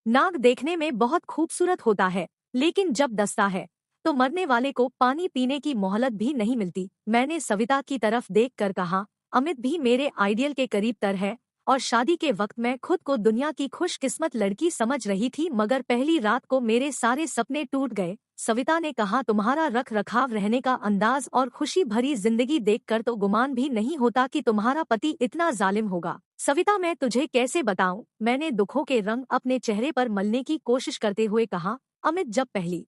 नाग देखने में बहुत खूबसूरत होता है, लेकिन जब डसता है तो मरने वाले को पानी पीने की मोहलत भी नहीं मिलती। मैंने सविता की तरफ देखकर कहा, अमित भी मेरे आइडियल के करीब तर है और शादी के वक्त मैं खुद को दुनिया की खुशकिस्मत लड़की समझ रही थी, मगर पहली रात को मेरे सारे सपने टूट गए। सविता ने कहा, तुम्हारा रख रखाव रहने का अंदाज और खुशी भरी जिंदगी देखकर तो गुमान भी नहीं होता कि तुम्हारा पति इतना जालिम होगा। सविता, मैं तुझे कैसे बताऊं? मैंने दुखों के रंग अपने चेहरे पर मलने की कोशिश करते हुए कहा। अमित जब पहली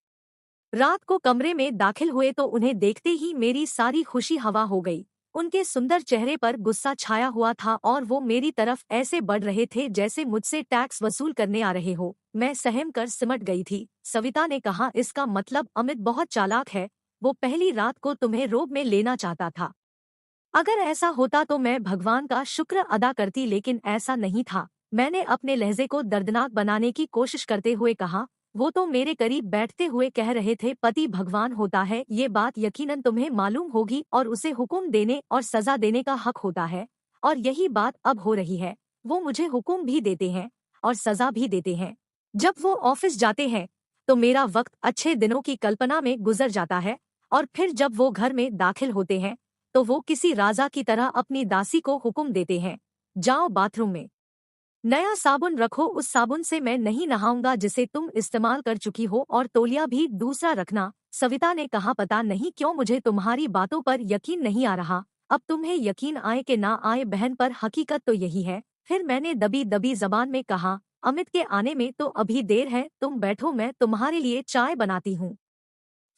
रात को कमरे में दाखिल हुए तो उन्हें देखते ही मेरी सारी खुशी हवा हो गई। उनके सुंदर चेहरे पर गुस्सा छाया हुआ था और वो मेरी तरफ ऐसे बढ़ रहे थे जैसे मुझसे टैक्स वसूल करने आ रहे हो। मैं सहम कर सिमट गई थी। सविता ने कहा, इसका मतलब अमित बहुत चालाक है। वो पहली रात को तुम्हें रोब में लेना चाहता था। अगर ऐसा होता तो मैं भगवान का शुक्र अदा करती, लेकिन ऐसा नहीं था। मैंने अपने लहजे को दर्दनाक बनाने की कोशिश करते हुए कहा, वो तो मेरे करीब बैठते हुए कह रहे थे, पति भगवान होता है, ये बात यकीनन तुम्हें मालूम होगी, और उसे हुक्म देने और सजा देने का हक होता है। और यही बात अब हो रही है। वो मुझे हुक्म भी देते हैं और सजा भी देते हैं। जब वो ऑफिस जाते हैं तो मेरा वक्त अच्छे दिनों की कल्पना में गुजर जाता है, और फिर जब वो घर में दाखिल होते हैं तो वो किसी राजा की तरह अपनी दासी को हुक्म देते हैं, जाओ बाथरूम में नया साबुन रखो, उस साबुन से मैं नहीं नहाऊंगा जिसे तुम इस्तेमाल कर चुकी हो, और तौलिया भी दूसरा रखना। सविता ने कहा, पता नहीं क्यों मुझे तुम्हारी बातों पर यकीन नहीं आ रहा। अब तुम्हें यकीन आए कि ना आए बहन, पर हकीकत तो यही है। फिर मैंने दबी दबी जबान में कहा, अमित के आने में तो अभी देर है, तुम बैठो, मैं तुम्हारे लिए चाय बनाती हूँ।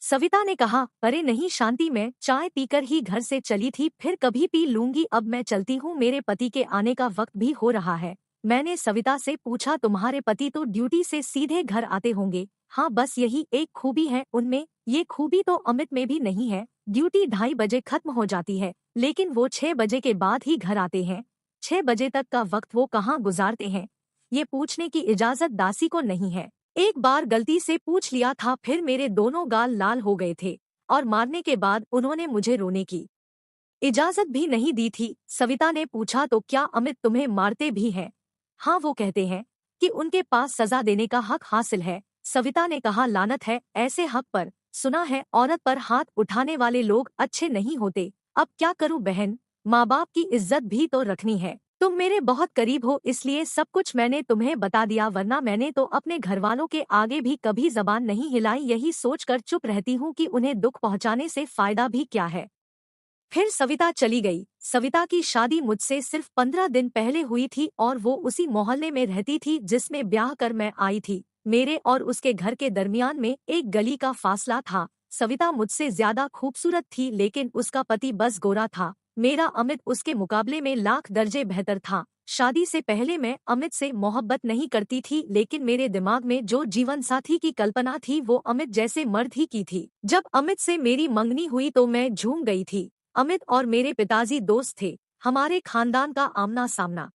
सविता ने कहा, अरे नहीं शांति, मैं चाय पीकर ही घर से चली थी, फिर कभी पी लूंगी, अब मैं चलती हूँ, मेरे पति के आने का वक्त भी हो रहा है। मैंने सविता से पूछा, तुम्हारे पति तो ड्यूटी से सीधे घर आते होंगे? हाँ, बस यही एक खूबी है उनमें। ये खूबी तो अमित में भी नहीं है। ड्यूटी 2:30 खत्म हो जाती है, लेकिन वो 6 बजे के बाद ही घर आते हैं। 6 बजे तक का वक्त वो कहाँ गुजारते हैं, ये पूछने की इजाजत दासी को नहीं है। एक बार गलती से पूछ लिया था, फिर मेरे दोनों गाल लाल हो गए थे, और मारने के बाद उन्होंने मुझे रोने की इजाजत भी नहीं दी थी। सविता ने पूछा, तो क्या अमित तुम्हें मारते भी हैं? हाँ, वो कहते हैं कि उनके पास सजा देने का हक हासिल है। सविता ने कहा, लानत है ऐसे हक पर। सुना है औरत पर हाथ उठाने वाले लोग अच्छे नहीं होते। अब क्या करूं बहन, माँ बाप की इज्जत भी तो रखनी है। तुम मेरे बहुत करीब हो, इसलिए सब कुछ मैंने तुम्हें बता दिया, वरना मैंने तो अपने घरवालों के आगे भी कभी जबान नहीं हिलाई। यही सोचकर चुप रहती हूँ कि उन्हें दुख पहुँचाने से फायदा भी क्या है। फिर सविता चली गई। सविता की शादी मुझसे सिर्फ 15 दिन पहले हुई थी, और वो उसी मोहल्ले में रहती थी जिसमें ब्याह कर मैं आई थी। मेरे और उसके घर के दरमियान में एक गली का फासला था। सविता मुझसे ज्यादा खूबसूरत थी, लेकिन उसका पति बस गोरा था। मेरा अमित उसके मुकाबले में लाख दर्जे बेहतर था। शादी से पहले मैं अमित से मोहब्बत नहीं करती थी, लेकिन मेरे दिमाग में जो जीवन साथी की कल्पना थी वो अमित जैसे मर्द ही की थी। जब अमित से मेरी मंगनी हुई तो मैं झूम गई थी। अमित और मेरे पिताजी दोस्त थे। हमारे खानदान का आमना सामना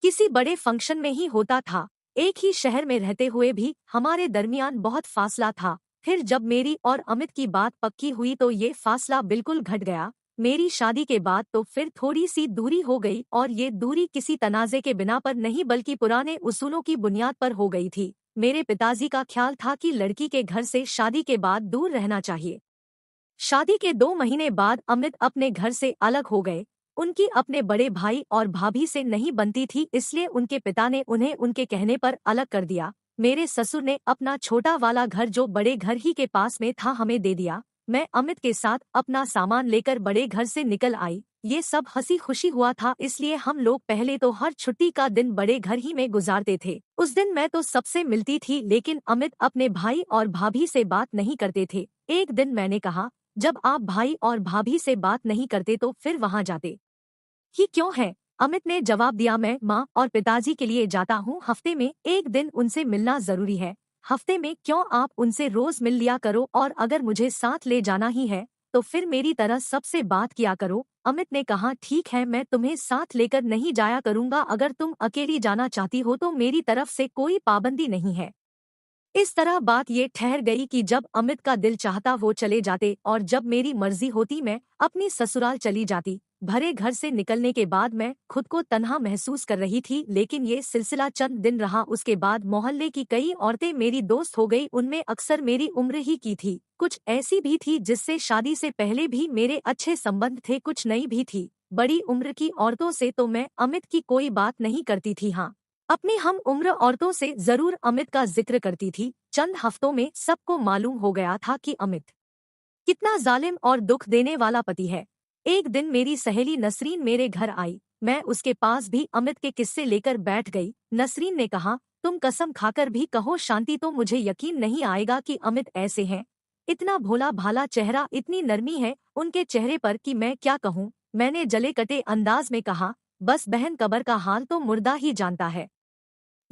किसी बड़े फंक्शन में ही होता था। एक ही शहर में रहते हुए भी हमारे दरमियान बहुत फासला था। फिर जब मेरी और अमित की बात पक्की हुई तो ये फासला बिल्कुल घट गया। मेरी शादी के बाद तो फिर थोड़ी सी दूरी हो गई, और ये दूरी किसी तनाज़े के बिना पर नहीं बल्कि पुराने उसूलों की बुनियाद पर हो गई थी। मेरे पिताजी का ख्याल था कि लड़की के घर से शादी के बाद दूर रहना चाहिए। शादी के 2 महीने बाद अमित अपने घर से अलग हो गए। उनकी अपने बड़े भाई और भाभी से नहीं बनती थी, इसलिए उनके पिता ने उन्हें उनके कहने पर अलग कर दिया। मेरे ससुर ने अपना छोटा वाला घर जो बड़े घर ही के पास में था हमें दे दिया। मैं अमित के साथ अपना सामान लेकर बड़े घर से निकल आई। ये सब हंसी खुशी हुआ था, इसलिए हम लोग पहले तो हर छुट्टी का दिन बड़े घर ही में गुजारते थे। उस दिन मैं तो सबसे मिलती थी, लेकिन अमित अपने भाई और भाभी से बात नहीं करते थे। एक दिन मैंने कहा, जब आप भाई और भाभी से बात नहीं करते तो फिर वहां जाते ही क्यों है? अमित ने जवाब दिया, मैं माँ और पिताजी के लिए जाता हूँ, हफ्ते में एक दिन उनसे मिलना जरूरी है। हफ्ते में क्यों, आप उनसे रोज मिल लिया करो, और अगर मुझे साथ ले जाना ही है तो फिर मेरी तरह सबसे बात किया करो। अमित ने कहा, ठीक है, मैं तुम्हें साथ लेकर नहीं जाया करूँगा, अगर तुम अकेली जाना चाहती हो तो मेरी तरफ से कोई पाबंदी नहीं है। इस तरह बात ये ठहर गई कि जब अमित का दिल चाहता वो चले जाते, और जब मेरी मर्जी होती मैं अपनी ससुराल चली जाती। भरे घर से निकलने के बाद मैं खुद को तन्हा महसूस कर रही थी, लेकिन ये सिलसिला चंद दिन रहा। उसके बाद मोहल्ले की कई औरतें मेरी दोस्त हो गई। उनमें अक्सर मेरी उम्र ही की थी, कुछ ऐसी भी थी जिससे शादी से पहले भी मेरे अच्छे संबंध थे, कुछ नई भी थी। बड़ी उम्र की औरतों से तो मैं अमित की कोई बात नहीं करती थी, हाँ अपनी हम उम्र औरतों से जरूर अमित का जिक्र करती थी। चंद हफ्तों में सबको मालूम हो गया था कि अमित कितना जालिम और दुख देने वाला पति है। एक दिन मेरी सहेली नसरीन मेरे घर आई। मैं उसके पास भी अमित के किस्से लेकर बैठ गई। नसरीन ने कहा, तुम कसम खाकर भी कहो शांति, तो मुझे यकीन नहीं आएगा कि अमित ऐसे हैं। इतना भोला भाला चेहरा, इतनी नरमी है उनके चेहरे पर कि मैं क्या कहूँ। मैंने जले कटे अंदाज में कहा, बस बहन, कब्र का हाल तो मुर्दा ही जानता है।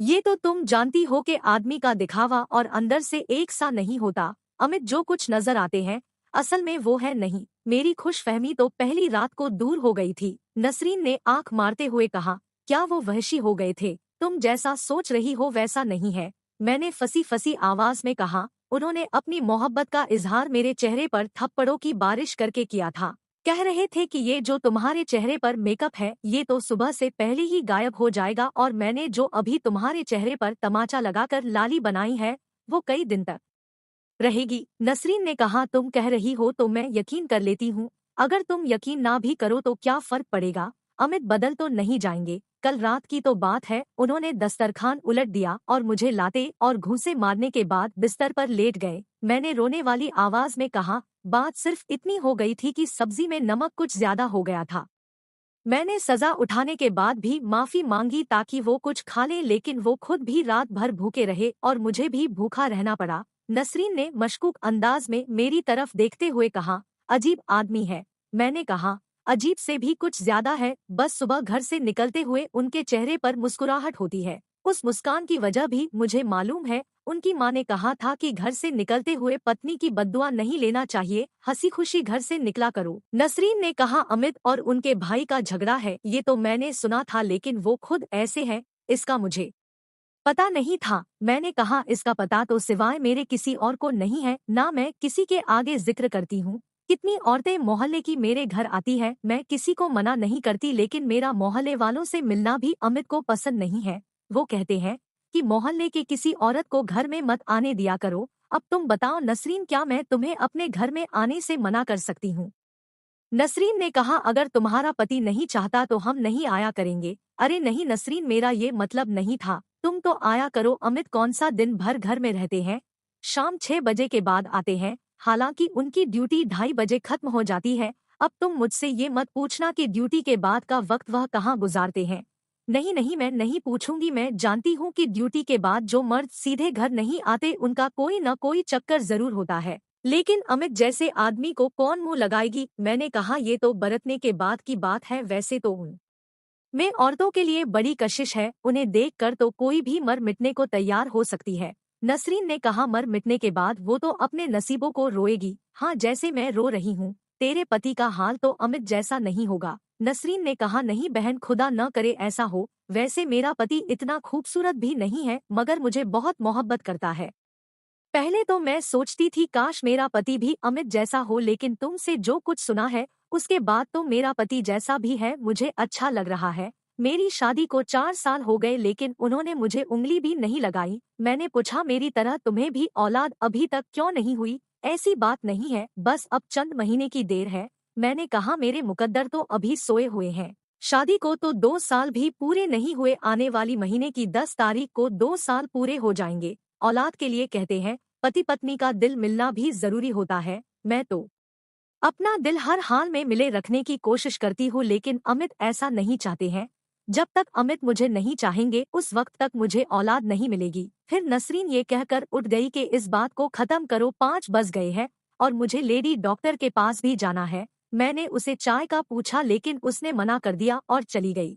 ये तो तुम जानती हो कि आदमी का दिखावा और अंदर से एक सा नहीं होता। अमित जो कुछ नजर आते हैं असल में वो है नहीं। मेरी खुशफहमी तो पहली रात को दूर हो गई थी। नसरीन ने आंख मारते हुए कहा, क्या वो वहशी हो गए थे? तुम जैसा सोच रही हो वैसा नहीं है। मैंने फंसी फंसी आवाज में कहा। उन्होंने अपनी मोहब्बत का इजहार मेरे चेहरे पर थप्पड़ों की बारिश करके किया था। कह रहे थे कि ये जो तुम्हारे चेहरे पर मेकअप है ये तो सुबह से पहले ही गायब हो जाएगा, और मैंने जो अभी तुम्हारे चेहरे पर तमाचा लगाकर लाली बनाई है वो कई दिन तक रहेगी। नसरीन ने कहा, तुम कह रही हो तो मैं यकीन कर लेती हूँ। अगर तुम यकीन ना भी करो तो क्या फर्क पड़ेगा, अमित बदल तो नहीं जाएंगे। कल रात की तो बात है, उन्होंने दस्तरखान उलट दिया और मुझे लाते और घूंसे मारने के बाद बिस्तर पर लेट गए। मैंने रोने वाली आवाज में कहा, बात सिर्फ इतनी हो गई थी कि सब्जी में नमक कुछ ज्यादा हो गया था। मैंने सजा उठाने के बाद भी माफी मांगी ताकि वो कुछ खा लें, लेकिन वो खुद भी रात भर भूखे रहे और मुझे भी भूखा रहना पड़ा। नसरीन ने मशकूक अंदाज में मेरी तरफ देखते हुए कहा, अजीब आदमी है। मैंने कहा, अजीब से भी कुछ ज्यादा है। बस सुबह घर से निकलते हुए उनके चेहरे पर मुस्कुराहट होती है। उस मुस्कान की वजह भी मुझे मालूम है। उनकी माँ ने कहा था कि घर से निकलते हुए पत्नी की बद्दुआ नहीं लेना चाहिए, हंसी खुशी घर से निकला करो। नसरीन ने कहा, अमित और उनके भाई का झगड़ा है ये तो मैंने सुना था, लेकिन वो खुद ऐसे हैं इसका मुझे पता नहीं था। मैंने कहा, इसका पता तो सिवाय मेरे किसी और को नहीं है, ना मैं किसी के आगे जिक्र करती हूँ। कितनी औरतें मोहल्ले की मेरे घर आती हैं, मैं किसी को मना नहीं करती, लेकिन मेरा मोहल्ले वालों से मिलना भी अमित को पसंद नहीं है। वो कहते हैं कि मोहल्ले के किसी औरत को घर में मत आने दिया करो। अब तुम बताओ नसरीन, क्या मैं तुम्हें अपने घर में आने से मना कर सकती हूँ? नसरीन ने कहा, अगर तुम्हारा पति नहीं चाहता तो हम नहीं आया करेंगे। अरे नहीं नसरीन, मेरा ये मतलब नहीं था, तुम तो आया करो। अमित कौन सा दिन भर घर में रहते हैं, शाम 6 बजे के बाद आते हैं। हालांकि उनकी ड्यूटी 2:30 बजे खत्म हो जाती है। अब तुम मुझसे ये मत पूछना कि ड्यूटी के बाद का वक्त वह कहाँ गुजारते हैं। नहीं नहीं, मैं नहीं पूछूंगी। मैं जानती हूँ कि ड्यूटी के बाद जो मर्द सीधे घर नहीं आते उनका कोई न कोई चक्कर जरूर होता है, लेकिन अमित जैसे आदमी को कौन मुंह लगाएगी। मैंने कहा, ये तो बरतने के बाद की बात है, वैसे तो उन में औरतों के लिए बड़ी कशिश है, उन्हें देखकर तो कोई भी मर मिटने को तैयार हो सकती है। नसरीन ने कहा, मर मिटने के बाद वो तो अपने नसीबों को रोएगी, हाँ जैसे मैं रो रही हूँ। तेरे पति का हाल तो अमित जैसा नहीं होगा। नसरीन ने कहा, नहीं बहन, खुदा न करे ऐसा हो। वैसे मेरा पति इतना खूबसूरत भी नहीं है, मगर मुझे बहुत मोहब्बत करता है। पहले तो मैं सोचती थी काश मेरा पति भी अमित जैसा हो, लेकिन तुमसे जो कुछ सुना है उसके बाद तो मेरा पति जैसा भी है मुझे अच्छा लग रहा है। मेरी शादी को 4 साल हो गए, लेकिन उन्होंने मुझे उंगली भी नहीं लगाई। मैंने पूछा, मेरी तरह तुम्हें भी औलाद अभी तक क्यों नहीं हुई? ऐसी बात नहीं है, बस अब चंद महीने की देर है। मैंने कहा, मेरे मुकद्दर तो अभी सोए हुए हैं। शादी को तो 2 साल भी पूरे नहीं हुए, आने वाली महीने की 10 तारीख को 2 साल पूरे हो जाएंगे। औलाद के लिए कहते हैं पति पत्नी का दिल मिलना भी जरूरी होता है। मैं तो अपना दिल हर हाल में मिले रखने की कोशिश करती हूँ, लेकिन अमित ऐसा नहीं चाहते हैं। जब तक अमित मुझे नहीं चाहेंगे उस वक्त तक मुझे औलाद नहीं मिलेगी। फिर नसरीन ये कहकर उठ गई कि इस बात को खत्म करो, 5 बज गए हैं और मुझे लेडी डॉक्टर के पास भी जाना है। मैंने उसे चाय का पूछा, लेकिन उसने मना कर दिया और चली गई।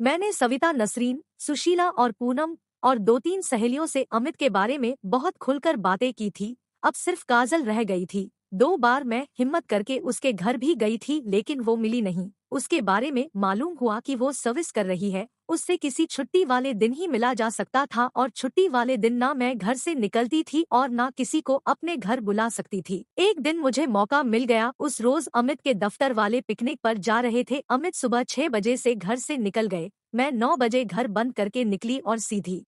मैंने सविता, नसरीन, सुशीला और पूनम और 2-3 सहेलियों से अमित के बारे में बहुत खुलकर बातें की थी। अब सिर्फ काजल रह गई थी। 2 बार मैं हिम्मत करके उसके घर भी गई थी लेकिन वो मिली नहीं। उसके बारे में मालूम हुआ कि वो सर्विस कर रही है, उससे किसी छुट्टी वाले दिन ही मिला जा सकता था और छुट्टी वाले दिन ना मैं घर से निकलती थी और ना किसी को अपने घर बुला सकती थी। एक दिन मुझे मौका मिल गया। उस रोज अमित के दफ्तर वाले पिकनिक पर जा रहे थे। अमित सुबह 6 बजे से घर से निकल गए। मैं 9 बजे घर बंद करके निकली और सीधी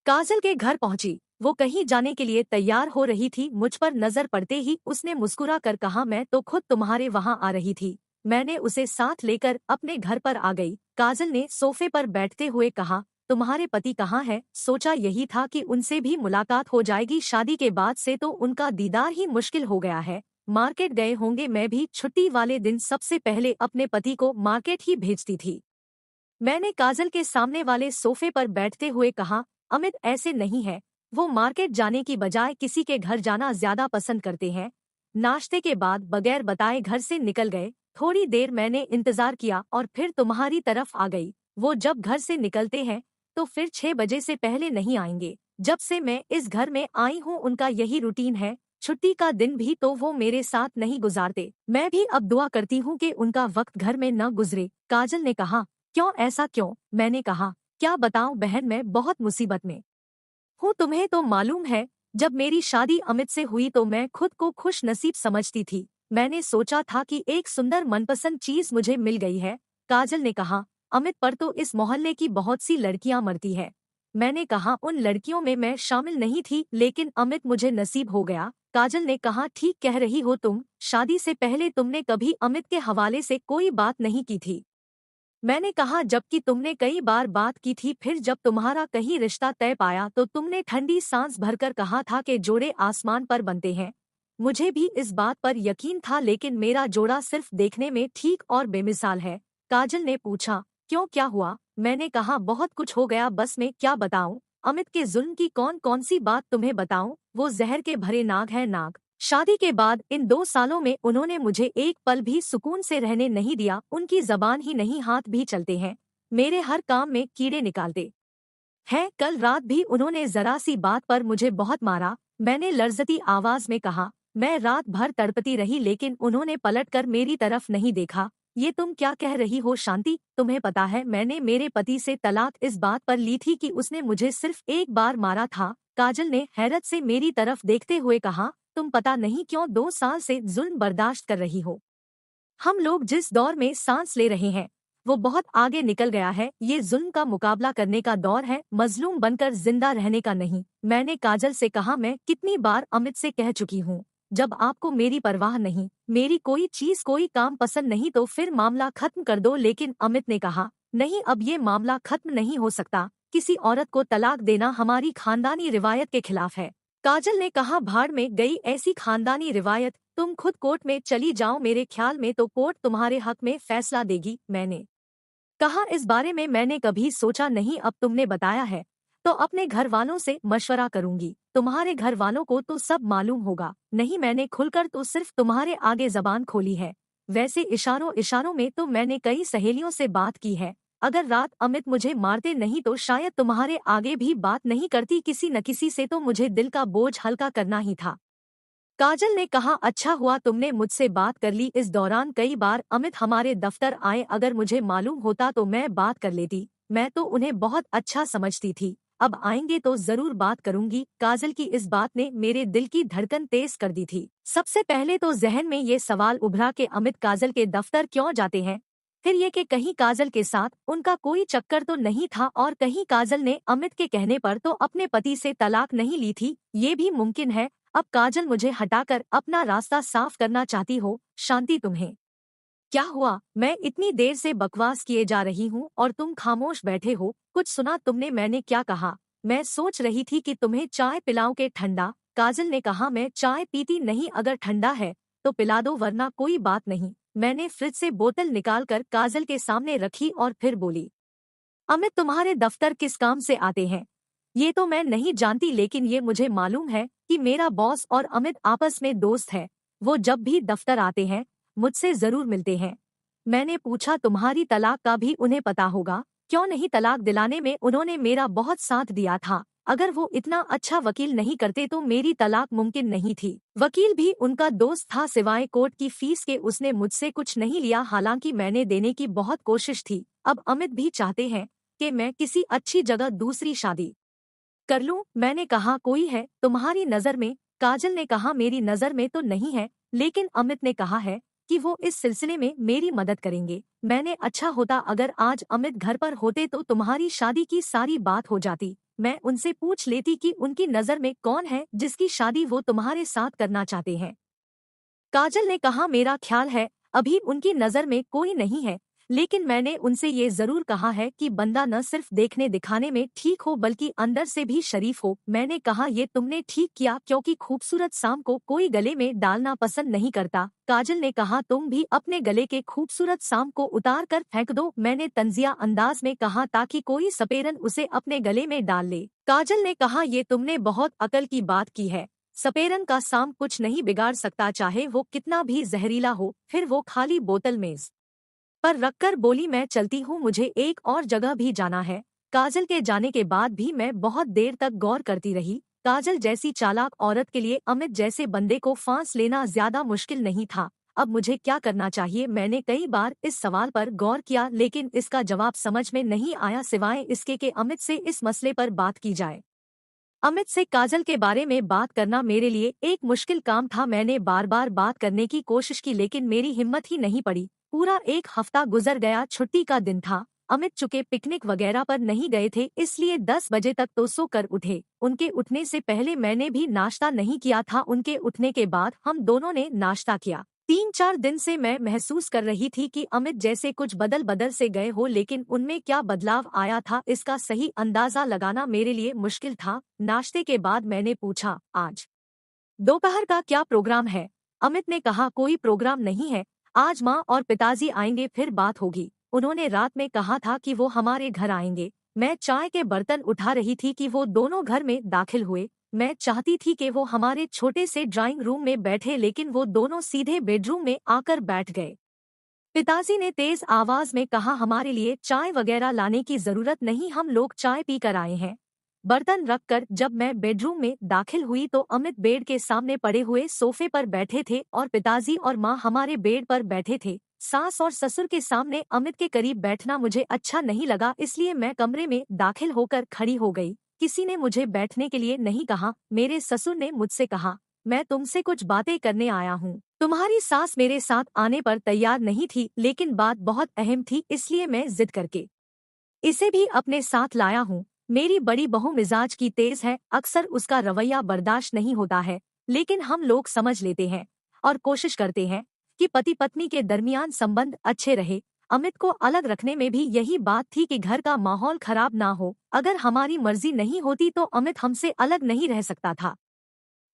काजल के घर पहुंची। वो कहीं जाने के लिए तैयार हो रही थी। मुझ पर नजर पड़ते ही उसने मुस्कुरा कर कहा, मैं तो खुद तुम्हारे वहां आ रही थी। मैंने उसे साथ लेकर अपने घर पर आ गई। काजल ने सोफे पर बैठते हुए कहा, तुम्हारे पति कहाँ है? सोचा यही था कि उनसे भी मुलाकात हो जाएगी। शादी के बाद से तो उनका दीदार ही मुश्किल हो गया है। मार्केट गए होंगे। मैं भी छुट्टी वाले दिन सबसे पहले अपने पति को मार्केट ही भेजती थी। मैंने काजल के सामने वाले सोफे पर बैठते हुए कहा, अमित ऐसे नहीं है। वो मार्केट जाने की बजाय किसी के घर जाना ज्यादा पसंद करते हैं। नाश्ते के बाद बगैर बताए घर से निकल गए। थोड़ी देर मैंने इंतजार किया और फिर तुम्हारी तरफ आ गई। वो जब घर से निकलते हैं तो फिर 6 बजे से पहले नहीं आएंगे। जब से मैं इस घर में आई हूँ उनका यही रूटीन है। छुट्टी का दिन भी तो वो मेरे साथ नहीं गुजारते। मैं भी अब दुआ करती हूँ कि उनका वक्त घर में न गुजरे। काजल ने कहा, क्यों ऐसा क्यों? मैंने कहा, क्या बताऊं बहन, मैं बहुत मुसीबत में हूँ। तुम्हें तो मालूम है, जब मेरी शादी अमित से हुई तो मैं खुद को खुश नसीब समझती थी। मैंने सोचा था कि एक सुंदर मनपसंद चीज मुझे मिल गई है। काजल ने कहा, अमित पर तो इस मोहल्ले की बहुत सी लड़कियां मरती है। मैंने कहा, उन लड़कियों में मैं शामिल नहीं थी, लेकिन अमित मुझे नसीब हो गया। काजल ने कहा, ठीक कह रही हो तुम। शादी से पहले तुमने कभी अमित के हवाले से कोई बात नहीं की थी। मैंने कहा, जबकि तुमने कई बार बात की थी। फिर जब तुम्हारा कहीं रिश्ता तय पाया तो तुमने ठंडी सांस भरकर कहा था कि जोड़े आसमान पर बनते हैं। मुझे भी इस बात पर यकीन था, लेकिन मेरा जोड़ा सिर्फ देखने में ठीक और बेमिसाल है। काजल ने पूछा, क्यों, क्या हुआ? मैंने कहा, बहुत कुछ हो गया, बस मैं क्या बताऊं। अमित के जुल्म की कौन कौन सी बात तुम्हें बताऊं? वो जहर के भरे नाग है, नाग। शादी के बाद इन 2 सालों में उन्होंने मुझे एक पल भी सुकून से रहने नहीं दिया। उनकी जबान ही नहीं, हाथ भी चलते हैं। मेरे हर काम में कीड़े निकालते हैं। कल रात भी उन्होंने जरा सी बात पर मुझे बहुत मारा। मैंने लर्जती आवाज में कहा, मैं रात भर तड़पती रही, लेकिन उन्होंने पलटकर मेरी तरफ नहीं देखा। ये तुम क्या कह रही हो शांति? तुम्हें पता है मैंने मेरे पति से तलाक इस बात पर ली थी कि उसने मुझे सिर्फ एक बार मारा था। काजल ने हैरत से मेरी तरफ देखते हुए कहा, तुम पता नहीं क्यों 2 साल से जुल्म बर्दाश्त कर रही हो। हम लोग जिस दौर में सांस ले रहे हैं वो बहुत आगे निकल गया है। ये जुल्म का मुकाबला करने का दौर है, मजलूम बनकर जिंदा रहने का नहीं। मैंने काजल से कहा, मैं कितनी बार अमित से कह चुकी हूँ, जब आपको मेरी परवाह नहीं, मेरी कोई चीज कोई काम पसंद नहीं तो फिर मामला खत्म कर दो। लेकिन अमित ने कहा, नहीं, अब ये मामला खत्म नहीं हो सकता। किसी औरत को तलाक देना हमारी खानदानी रिवायत के खिलाफ है। काजल ने कहा, भाड़ में गई ऐसी खानदानी रिवायत। तुम खुद कोर्ट में चली जाओ, मेरे ख्याल में तो कोर्ट तुम्हारे हक में फैसला देगी। मैंने कहा, इस बारे में मैंने कभी सोचा नहीं, अब तुमने बताया है तो अपने घर वालों से मशवरा करूंगी। तुम्हारे घर वालों को तो सब मालूम होगा। नहीं, मैंने खुलकर तो सिर्फ तुम्हारे आगे जबान खोली है। वैसे इशारों इशारों में तो मैंने कई सहेलियों से बात की है। अगर रात अमित मुझे मारते नहीं तो शायद तुम्हारे आगे भी बात नहीं करती। किसी न किसी से तो मुझे दिल का बोझ हल्का करना ही था। काजल ने कहा, अच्छा हुआ तुमने मुझसे बात कर ली। इस दौरान कई बार अमित हमारे दफ्तर आए। अगर मुझे मालूम होता तो मैं बात कर लेती। मैं तो उन्हें बहुत अच्छा समझती थी। अब आएंगे तो जरूर बात करूंगी। काजल की इस बात ने मेरे दिल की धड़कन तेज कर दी थी। सबसे पहले तो जहन में ये सवाल उभरा कि अमित काजल के दफ्तर क्यों जाते हैं। फिर ये कि कहीं काजल के साथ उनका कोई चक्कर तो नहीं था, और कहीं काजल ने अमित के कहने पर तो अपने पति से तलाक नहीं ली थी। ये भी मुमकिन है अब काजल मुझे हटाकर अपना रास्ता साफ करना चाहती हो। शांति, तुम्हें क्या हुआ? मैं इतनी देर से बकवास किए जा रही हूँ और तुम खामोश बैठे हो। कुछ सुना तुमने मैंने क्या कहा? मैं सोच रही थी कि तुम्हें चाय पिलाऊं के ठंडा। काजल ने कहा, मैं चाय पीती नहीं, अगर ठंडा है तो पिला दो, वरना कोई बात नहीं। मैंने फ्रिज से बोतल निकालकर काजल के सामने रखी और फिर बोली, अमित तुम्हारे दफ्तर किस काम से आते हैं? ये तो मैं नहीं जानती, लेकिन ये मुझे मालूम है कि मेरा बॉस और अमित आपस में दोस्त है। वो जब भी दफ्तर आते हैं मुझसे जरूर मिलते हैं। मैंने पूछा, तुम्हारी तलाक का भी उन्हें पता होगा? क्यों नहीं, तलाक दिलाने में उन्होंने मेरा बहुत साथ दिया था। अगर वो इतना अच्छा वकील नहीं करते तो मेरी तलाक मुमकिन नहीं थी। वकील भी उनका दोस्त था, सिवाय कोर्ट की फीस के उसने मुझसे कुछ नहीं लिया, हालांकि मैंने देने की बहुत कोशिश थी। अब अमित भी चाहते हैं कि मैं किसी अच्छी जगह दूसरी शादी कर लूं। मैंने कहा कोई है तुम्हारी नजर में? काजल ने कहा मेरी नजर में तो नहीं है, लेकिन अमित ने कहा है कि वो इस सिलसिले में मेरी मदद करेंगे। मैंने अच्छा होता अगर आज अमित घर पर होते तो तुम्हारी शादी की सारी बात हो जाती। मैं उनसे पूछ लेती कि उनकी नजर में कौन है जिसकी शादी वो तुम्हारे साथ करना चाहते हैं। काजल ने कहा मेरा ख्याल है अभी उनकी नजर में कोई नहीं है, लेकिन मैंने उनसे ये जरूर कहा है कि बंदा न सिर्फ देखने दिखाने में ठीक हो बल्कि अंदर से भी शरीफ हो। मैंने कहा ये तुमने ठीक किया, क्योंकि खूबसूरत शाम को कोई गले में डालना पसंद नहीं करता। काजल ने कहा तुम भी अपने गले के खूबसूरत शाम को उतार कर फेंक दो। मैंने तंजिया अंदाज में कहा ताकि कोई सपेरन उसे अपने गले में डाल ले। काजल ने कहा ये तुमने बहुत अकल की बात की है। सपेरन का साम कुछ नहीं बिगाड़ सकता, चाहे वो कितना भी जहरीला हो। फिर वो खाली बोतल मेज पर रखकर बोली मैं चलती हूँ, मुझे एक और जगह भी जाना है। काजल के जाने के बाद भी मैं बहुत देर तक गौर करती रही। काजल जैसी चालाक औरत के लिए अमित जैसे बंदे को फांस लेना ज्यादा मुश्किल नहीं था। अब मुझे क्या करना चाहिए? मैंने कई बार इस सवाल पर गौर किया, लेकिन इसका जवाब समझ में नहीं आया, सिवाय इसके कि अमित से इस मसले पर बात की जाए। अमित से काजल के बारे में बात करना मेरे लिए एक मुश्किल काम था। मैंने बार बार बात करने की कोशिश की, लेकिन मेरी हिम्मत ही नहीं पड़ी। पूरा एक हफ्ता गुजर गया, छुट्टी का दिन था। अमित चुके पिकनिक वगैरह पर नहीं गए थे, इसलिए 10 बजे तक तो सो कर उठे। उनके उठने से पहले मैंने भी नाश्ता नहीं किया था। उनके उठने के बाद हम दोनों ने नाश्ता किया। 3-4 दिन से मैं महसूस कर रही थी कि अमित जैसे कुछ बदल बदल से गए हो, लेकिन उनमें क्या बदलाव आया था इसका सही अंदाजा लगाना मेरे लिए मुश्किल था। नाश्ते के बाद मैंने पूछा आज दोपहर का क्या प्रोग्राम है? अमित ने कहा कोई प्रोग्राम नहीं है, आज माँ और पिताजी आएंगे फिर बात होगी। उन्होंने रात में कहा था कि वो हमारे घर आएंगे। मैं चाय के बर्तन उठा रही थी कि वो दोनों घर में दाखिल हुए। मैं चाहती थी कि वो हमारे छोटे से ड्राइंग रूम में बैठे, लेकिन वो दोनों सीधे बेडरूम में आकर बैठ गए। पिताजी ने तेज आवाज में कहा हमारे लिए चाय वगैरह लाने की जरूरत नहीं, हम लोग चाय पी कर आए हैं। बर्तन रखकर जब मैं बेडरूम में दाखिल हुई तो अमित बेड के सामने पड़े हुए सोफे पर बैठे थे और पिताजी और माँ हमारे बेड पर बैठे थे। सास और ससुर के सामने अमित के करीब बैठना मुझे अच्छा नहीं लगा, इसलिए मैं कमरे में दाखिल होकर खड़ी हो गई। किसी ने मुझे बैठने के लिए नहीं कहा। मेरे ससुर ने मुझसे कहा मैं तुमसे कुछ बातें करने आया हूँ। तुम्हारी सास मेरे साथ आने पर तैयार नहीं थी, लेकिन बात बहुत अहम थी, इसलिए मैं जिद करके इसे भी अपने साथ लाया हूँ। मेरी बड़ी बहू मिजाज की तेज है, अक्सर उसका रवैया बर्दाश्त नहीं होता है, लेकिन हम लोग समझ लेते हैं और कोशिश करते हैं कि पति पत्नी के दरमियान संबंध अच्छे रहे। अमित को अलग रखने में भी यही बात थी कि घर का माहौल खराब ना हो। अगर हमारी मर्जी नहीं होती तो अमित हमसे अलग नहीं रह सकता था।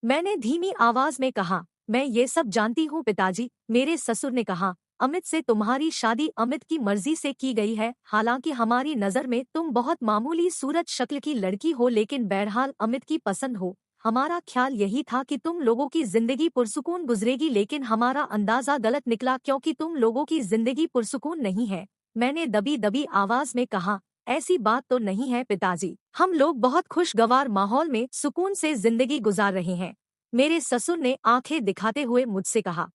मैंने धीमी आवाज में कहा मैं ये सब जानती हूँ पिताजी। मेरे ससुर ने कहा अमित से तुम्हारी शादी अमित की मर्जी से की गई है। हालांकि हमारी नजर में तुम बहुत मामूली सूरत शक्ल की लड़की हो, लेकिन बहरहाल अमित की पसंद हो। हमारा ख्याल यही था कि तुम लोगों की जिंदगी पुरसुकून गुजरेगी, लेकिन हमारा अंदाजा गलत निकला, क्योंकि तुम लोगों की जिंदगी पुरसुकून नहीं है। मैंने दबी दबी आवाज में कहा ऐसी बात तो नहीं है पिताजी, हम लोग बहुत खुशगवार माहौल में सुकून से जिंदगी गुजार रहे हैं। मेरे ससुर ने आंखें दिखाते हुए मुझसे कहा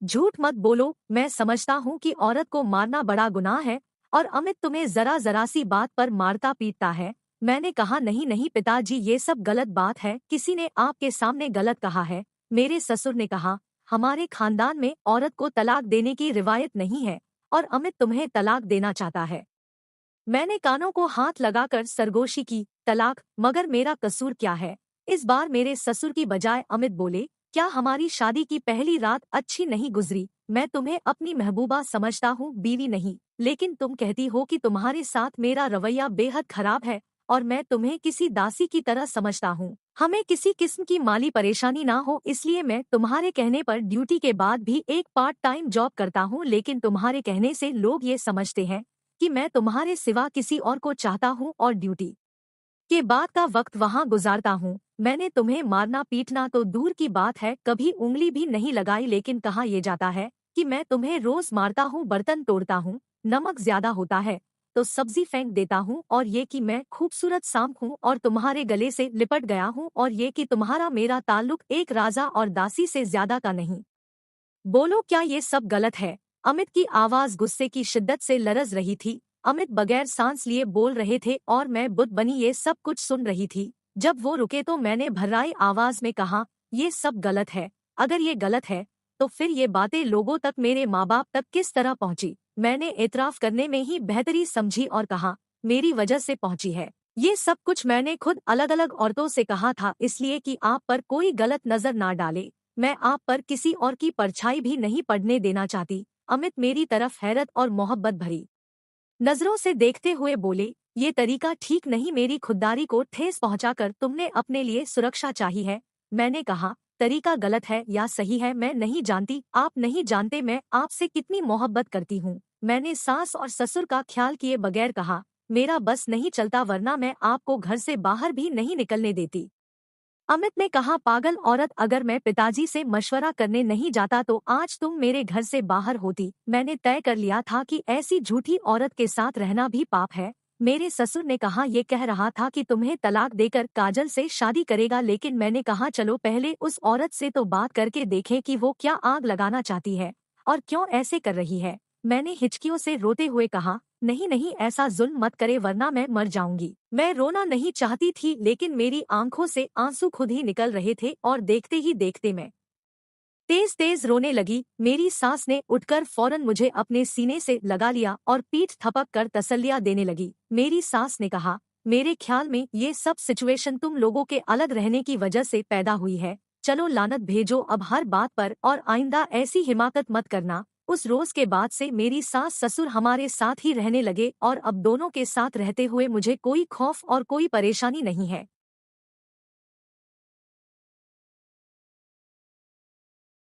झूठ मत बोलो, मैं समझता हूँ कि औरत को मारना बड़ा गुनाह है और अमित तुम्हें जरा जरा सी बात पर मारता पीटता है। मैंने कहा नहीं नहीं पिताजी, ये सब गलत बात है, किसी ने आपके सामने गलत कहा है। मेरे ससुर ने कहा हमारे खानदान में औरत को तलाक देने की रिवायत नहीं है और अमित तुम्हें तलाक देना चाहता है। मैंने कानों को हाथ लगाकर सरगोशी की। तलाक? मगर मेरा कसूर क्या है? इस बार मेरे ससुर की बजाय अमित बोले क्या हमारी शादी की पहली रात अच्छी नहीं गुजरी? मैं तुम्हें अपनी महबूबा समझता हूँ, बीवी नहीं, लेकिन तुम कहती हो कि तुम्हारे साथ मेरा रवैया बेहद खराब है और मैं तुम्हें किसी दासी की तरह समझता हूँ। हमें किसी किस्म की माली परेशानी ना हो, इसलिए मैं तुम्हारे कहने पर ड्यूटी के बाद भी एक पार्ट टाइम जॉब करता हूँ, लेकिन तुम्हारे कहने से लोग ये समझते हैं कि मैं तुम्हारे सिवा किसी और को चाहता हूँ और ड्यूटी के बाद का वक्त वहाँ गुजारता हूँ। मैंने तुम्हें मारना पीटना तो दूर की बात है, कभी उंगली भी नहीं लगाई, लेकिन कहा यह जाता है कि मैं तुम्हें रोज मारता हूँ, बर्तन तोड़ता हूँ, नमक ज्यादा होता है, तो सब्जी फेंक देता हूँ, और ये कि मैं खूबसूरत सांप हूँ और तुम्हारे गले से लिपट गया हूँ, और ये कि तुम्हारा मेरा ताल्लुक एक राजा और दासी से ज्यादा का नहीं। बोलो, क्या ये सब गलत है? अमित की आवाज गुस्से की शिद्दत से लरज रही थी। अमित बगैर सांस लिए बोल रहे थे और मैं बुत बनी ये सब कुछ सुन रही थी। जब वो रुके तो मैंने भर्राई आवाज में कहा, ये सब गलत है। अगर ये गलत है तो फिर ये बातें लोगों तक, मेरे माँ बाप तक किस तरह पहुंची? मैंने एतराफ करने में ही बेहतरी समझी और कहा, मेरी वजह से पहुंची है। ये सब कुछ मैंने खुद अलग अलग औरतों से कहा था, इसलिए कि आप पर कोई गलत नजर ना डाले। मैं आप पर किसी और की परछाई भी नहीं पड़ने देना चाहती। अमित मेरी तरफ हैरत और मोहब्बत भरी नजरों से देखते हुए बोले, ये तरीका ठीक नहीं। मेरी खुददारी को ठेस पहुंचाकर तुमने अपने लिए सुरक्षा चाही है। मैंने कहा, तरीका गलत है या सही है मैं नहीं जानती, आप नहीं जानते मैं आपसे कितनी मोहब्बत करती हूँ। मैंने सास और ससुर का ख्याल किए बगैर कहा, मेरा बस नहीं चलता, वरना मैं आपको घर से बाहर भी नहीं निकलने देती। अमित ने कहा, पागल औरत, अगर मैं पिताजी से मशवरा करने नहीं जाता तो आज तुम मेरे घर से बाहर होती। मैंने तय कर लिया था कि ऐसी झूठी औरत के साथ रहना भी पाप है। मेरे ससुर ने कहा, ये कह रहा था कि तुम्हें तलाक देकर काजल से शादी करेगा, लेकिन मैंने कहा चलो पहले उस औरत से तो बात करके देखें कि वो क्या आग लगाना चाहती है और क्यों ऐसे कर रही है। मैंने हिचकियों से रोते हुए कहा, नहीं नहीं, ऐसा जुल्म मत करे वरना मैं मर जाऊंगी। मैं रोना नहीं चाहती थी, लेकिन मेरी आंखों से आंसू खुद ही निकल रहे थे और देखते ही देखते मैं तेज तेज रोने लगी। मेरी सास ने उठकर फौरन मुझे अपने सीने से लगा लिया और पीठ थपक कर तसल्लियां देने लगी। मेरी सास ने कहा, मेरे ख्याल में ये सब सिचुएशन तुम लोगों के अलग रहने की वजह से पैदा हुई है। चलो लानत भेजो अब हर बात पर, और आइंदा ऐसी हिमाकत मत करना। उस रोज के बाद से मेरी सास ससुर हमारे साथ ही रहने लगे और अब दोनों के साथ रहते हुए मुझे कोई खौफ और कोई परेशानी नहीं है।